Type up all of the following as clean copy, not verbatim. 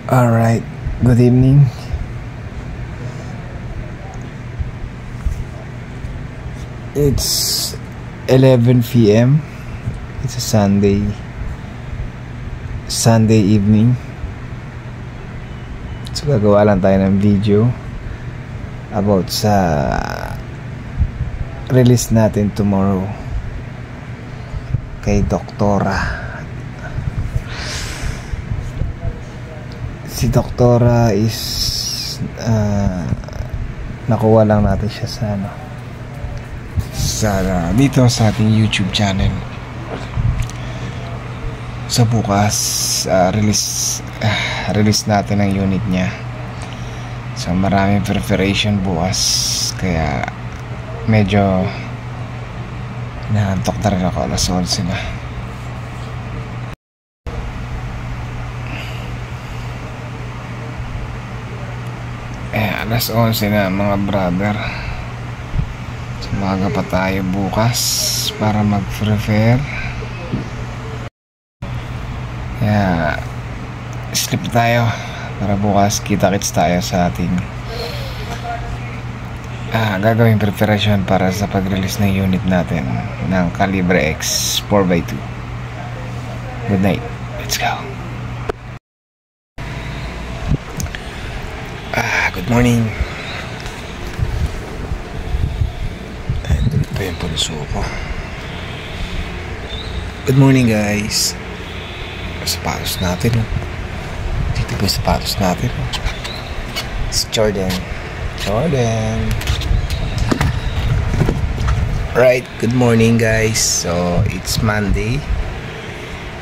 Alright, good evening. It's 11 p.m. It's a Sunday evening. So gagawa lang tayo ng video about sa release natin tomorrow kay Doktora. Si Doktora is nakuha lang natin siya sa dito sa ating YouTube channel. So bukas release natin ang unit niya. So maraming preparation bukas, kaya medyo naantok na rin ako. Alas 11 na. Alas 11 na mga brother. So maga pa tayo bukas para mag-prepare. Kaya sleep tayo para bukas kita-kits tayo sa ating gagawing preparation para sa pag-release ng unit natin ng Calibre X 4x2. Good night. Let's go. Good morning. Doon pa yung puliso ko. Good morning guys. Sapatos natin. Dito pa yung sapatos natin. It's Jordan. Right, good morning guys. So it's Monday.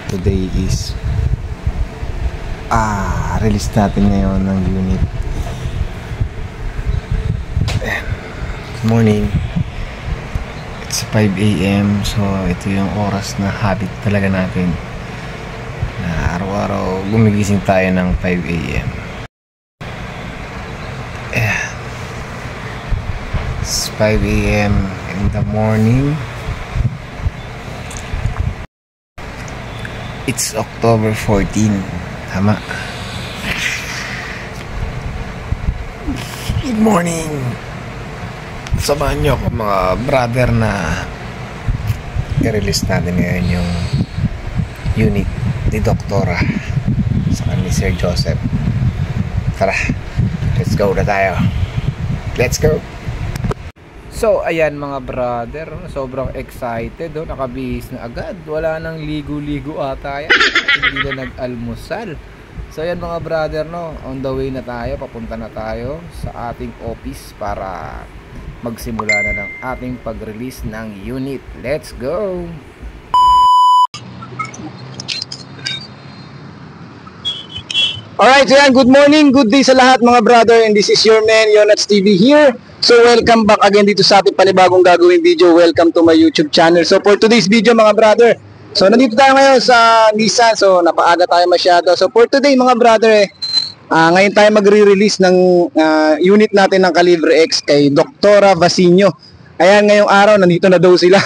Today is release natin ngayon ng unit. Good morning. It's 5 a.m. So ito yung oras na habit talaga natin, na araw-araw gumigising tayo ng 5 a.m. It's 5 a.m. in the morning. It's October 14. Tama. Good morning. Samahan nyo ako mga brother na i-release natin ngayon yung unit ni Doktora sa ni Sir Joseph. Tara, let's go na tayo. Let's go. So ayan mga brother, sobrang excited, nakabihis na agad. Wala nang ligo-ligo ata yan. Hindi na nag-almusal. So ayan mga brother, on the way na tayo, papunta na tayo sa ating office para magsimula na ng ating pag-release ng unit. Let's go! Alright, so yan, good morning, good day sa lahat mga brother, and this is your man, Yonats TV here. So welcome back again dito sa ating panibagong gagawin video. Welcome to my YouTube channel. So for today's video mga brother, so nandito tayo ngayon sa Nissan. So napaaga tayo masyado. So for today mga brother, ngayon tayo magre-release ng unit natin ng Calibre X kay Doktora Vasinio. Ayan, ngayong araw nandito na daw sila.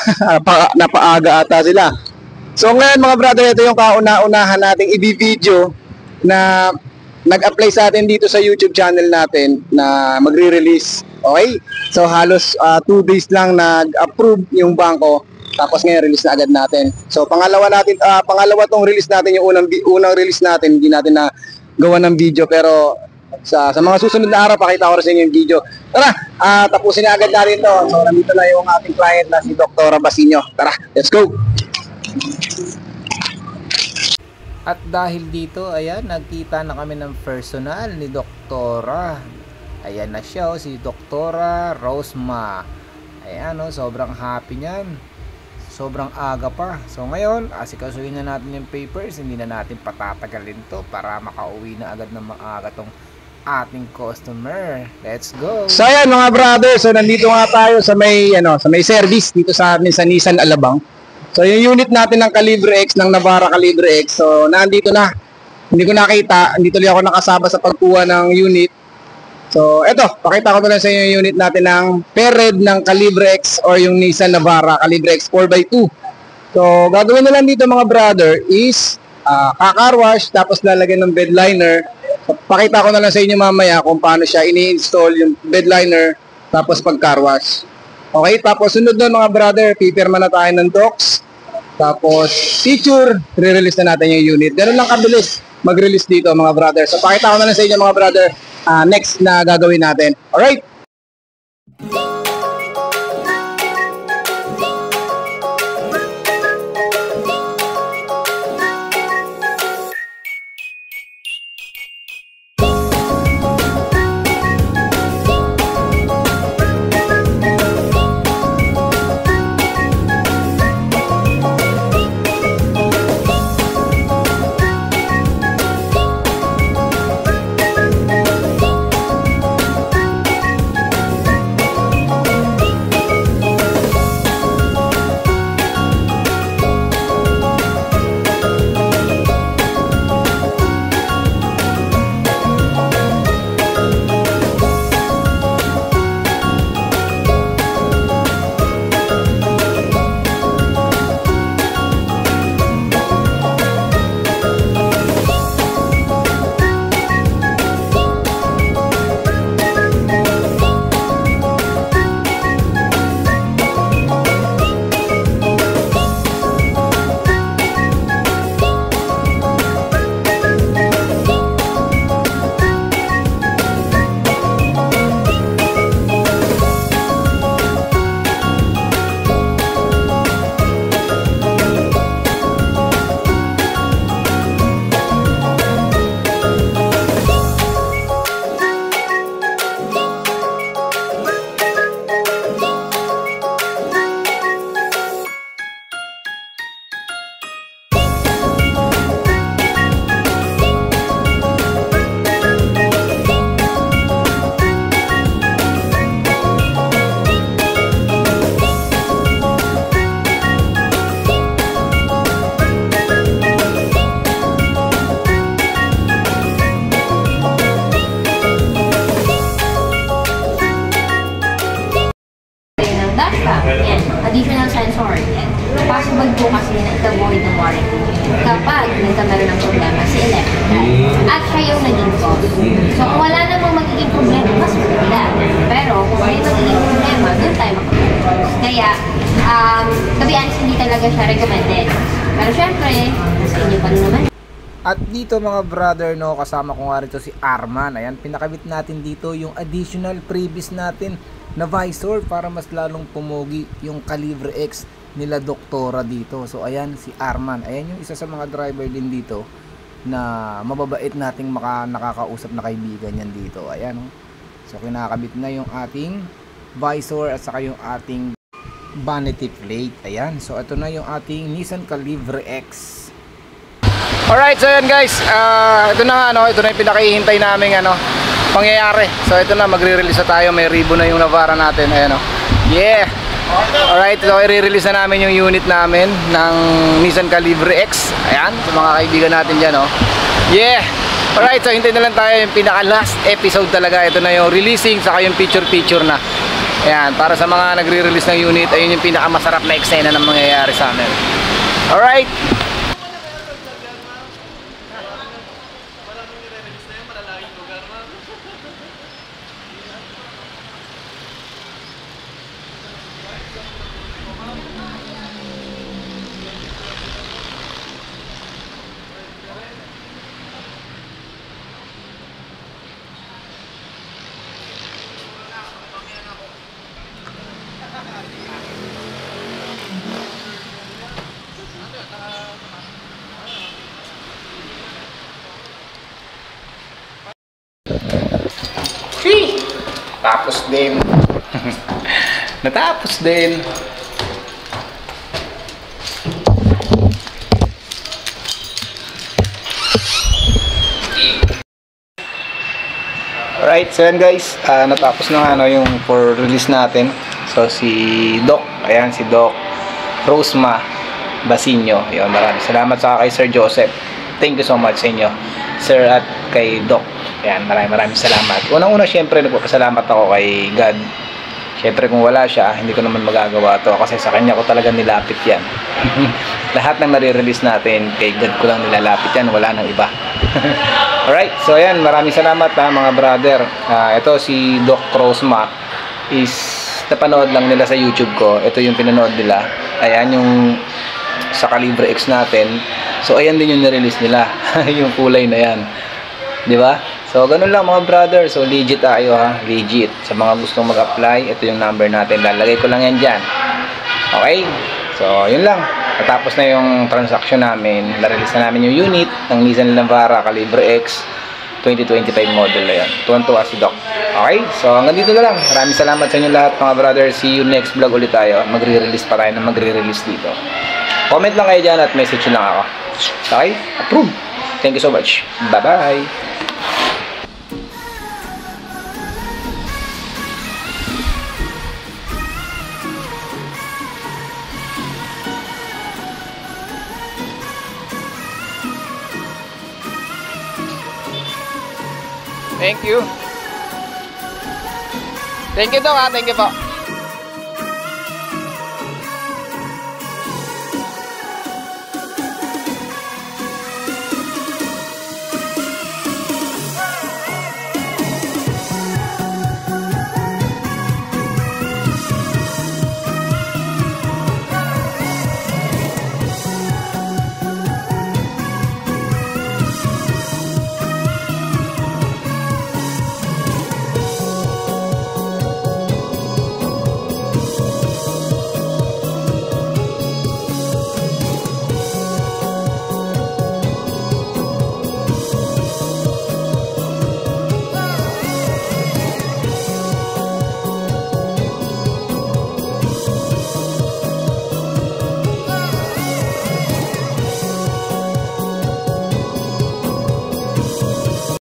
Napaaga ata sila. So ngayon mga brother, ito yung kauna-unahan nating i-video na nag-apply sa atin dito sa YouTube channel natin na magre-release. Okay? So halos 2 days lang nag-approve yung bangko. Tapos ngayon release na agad natin. So pangalawa tong release natin, yung unang release natin, hindi natin na gawa ng video, pero sa mga susunod na araw pakita ko rin sa inyo yung video. Tara, tapusin na agad natin to. So nandito na yung ating client na si Doktora Vasinio. Tara, let's go! At dahil dito, ayan, nagkita na kami ng personal ni Doktora. Ayan na siya, si Doktora Rosma. Ayan, sobrang happy niyan. Sobrang aga pa. So ngayon, asikasuhin na natin yung papers. Hindi na natin patatagalin to para makauwi na agad ng maaga tong ating customer. Let's go! So ayan mga brother, so nandito nga tayo sa may service dito sa amin sa Nissan Alabang. So yung unit natin ng Calibre X, ng Navara Calibre X, so nandito na. Hindi ko nakita, hindi tuloy ako nakasama sa pagkuha ng unit. So, eto, pakita ko na lang sa inyo yung unit natin ng Pered ng Calibre X or yung Nissan Navara Calibre X 4x2. So, gagawin na lang dito mga brother is car wash, tapos lalagyan ng bed liner. Pakita ko na lang sa inyo mamaya kung paano siya ini-install yung bed liner tapos pag car wash. Okay, tapos sunod doon mga brother, pipirma na tayo ng docs. Tapos feature, re-release na natin yung unit. Ganun lang kabilis mag-release dito mga brother. So pakita ko na lang sa inyo mga brother, next na gagawin natin. Alright? Yan, additional sensor. Yan. Possible po kasi na ito-void ng warranty kapag nagkakaroon ng problema si electrical. At siya yung naging cause. So kung wala namang magiging problema, mas maganda. Pero kung may magiging problema, doon tayo makapag-cause. Kaya, to be honest, hindi talaga siya recommended. Pero syempre, sa inyo pa rin naman. At dito mga brother, no, kasama ko nga rito si Arman. Ayan, pinakabit natin dito yung additional previous natin na visor para mas lalong pumogi yung Calibre X nila Doktora dito. So ayan si Arman. Ayan yung isa sa mga driver din dito na mababait nating nakakausap na kaibigan yan dito. Ayan, oh. So kinakabit na yung ating visor at saka yung ating vanity plate. Ayan. So ito na yung ating Nissan Calibre X. Alright, so yan guys, ito na nga, ito na yung pinakihintay namin pangyayari. So ito na, magre-release na tayo, may ribbon na yung Navara natin, ayan o. Yeah! Alright, so i-release na namin yung unit namin ng Nissan Calibre X. Ayan, sa mga kaibigan natin dyan o. Yeah! Alright, so hintay na lang tayo yung pinaka-last episode talaga. Ito na yung releasing, saka yung picture-picture na. Ayan, para sa mga nagre-release ng unit, ayun yung pinaka-masarap na eksena na mangyayari sa amin. Alright! Tapos din. Natapos din. Alright, so yan guys, natapos na nga yung for release natin. So si Doc, ayan si Doc Rosma Basinio. Yun, maraming salamat sa kay Sir Joseph. Thank you so much sa inyo, Sir, at kay Doc. Ayan, maraming salamat. Unang-una, syempre, nagpapasalamat ako kay God. Syempre, kung wala siya, hindi ko naman magagawa to kasi sa kanya ko talaga nilapit yan. Lahat ng nare-release natin, kay God ko lang nilalapit yan, wala nang iba. Alright, so ayan, maraming salamat mga brother. Ito si Doc Rosma is napanood lang nila sa YouTube ko. Ito yung pinanood nila. Ayan yung sa Calibre X natin. So ayan din yung nirelease nila. Yung kulay na yan. Di ba? So ganun lang mga brother. So legit tayo ha. Legit. Sa mga gustong mag-apply, ito yung number natin. Lalagay ko lang yan dyan. Okay? So yun lang. Natapos na yung transaction namin. Na-release na namin yung unit ng Nissan Navara Calibre X 2025 model na yun. Tuwan-tuwa si Doc. Okay? So hanggang dito na lang. Maraming salamat sa inyo lahat mga brother. See you next vlog ulit tayo. Magre-release pa tayo na magre-release dito. Comment lang kayo dyan at message lang ako. Okay? Approve. Thank you so much. Bye-bye. Thank you. Thank you, Doc. Thank you po.